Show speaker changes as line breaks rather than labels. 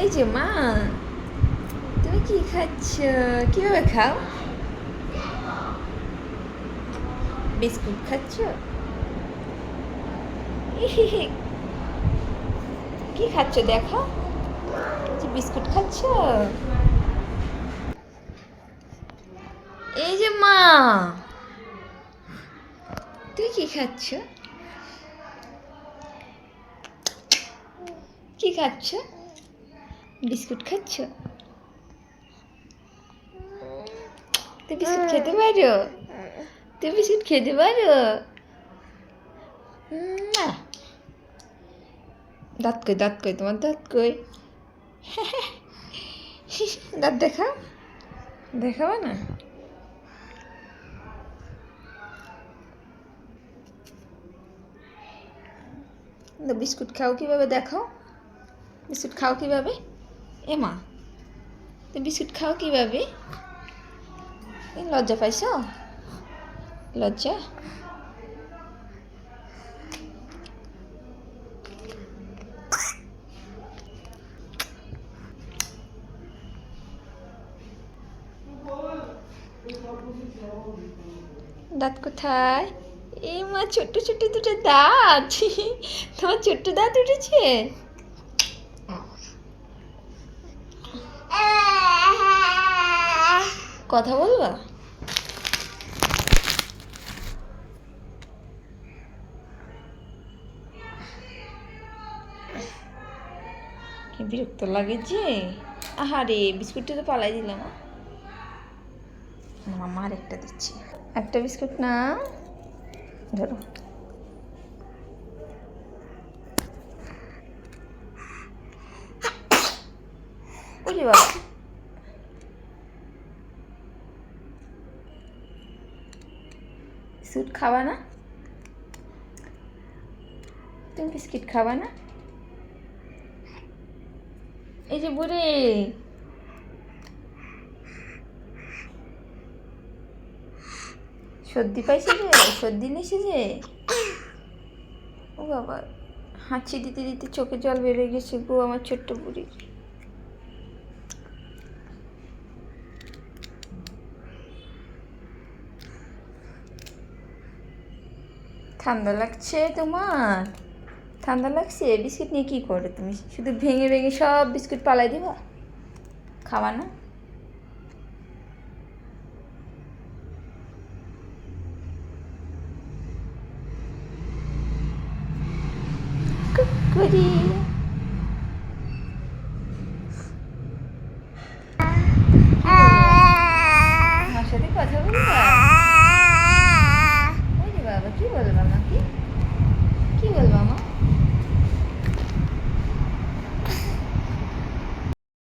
এই যে মা, তুমি কি খাচ্ছ? কিভাবে খাও? বিস্কুট খাচ্ছ? ইহিহি, কি খাচ্ছ দেখো? এই যে বিস্কুট খাচ্ছ? এই যে মা, তুই কি খাচ্ছ? কি খাচ্ছ? বিস্কুট খাচ্ছ? তুই বিস্কুট খেতে পারো? তুই বিস্কুট খেতে পারো? উম্মা। দাঁত কই, দাঁত কই, তোমার দাঁত কই? দাঁত দেখাও, দেখাবো না? বিস্কুট খাও কিভাবে দেখাও? বিস্কুট খাও কিভাবে? এ মা, তুমি বিস্কুট খাও কিভাবে? লজ্জা পাইছ? লজ্জা? দাঁত কোথায়? এই মা, ছোট্ট ছোট্ট দুটো দাঁত। তোমার ছোট্ট দাঁত উঠেছে? কথা বলবা? কি বিরক্ত লাগে যে। আহারে, বিস্কুটটা তো পালাই দিলাম। মামা আর একটা দিচ্ছি। একটা বিস্কুট না, ধরো। ওরে বাবা, বিস্কুট খাবা না? তুমি বিস্কিট খাবা না? এই যে বুড়ি, সর্দি পাইছে যে, সর্দি নিছে যে। ও বাবা, হাঁচি দিতে দিতে চোখে জল বেরিয়ে গেছে গো আমার ছোট্ট বুড়ির। ঠান্ডা লাগছে তোমার? ঠান্ডা লাগছে? বিস্কিট নিয়ে কী করে তুমি? শুধু ভেঙে ভেঙে সব বিস্কুট পালাই দিবা? খাওয়া না? কুকুরি।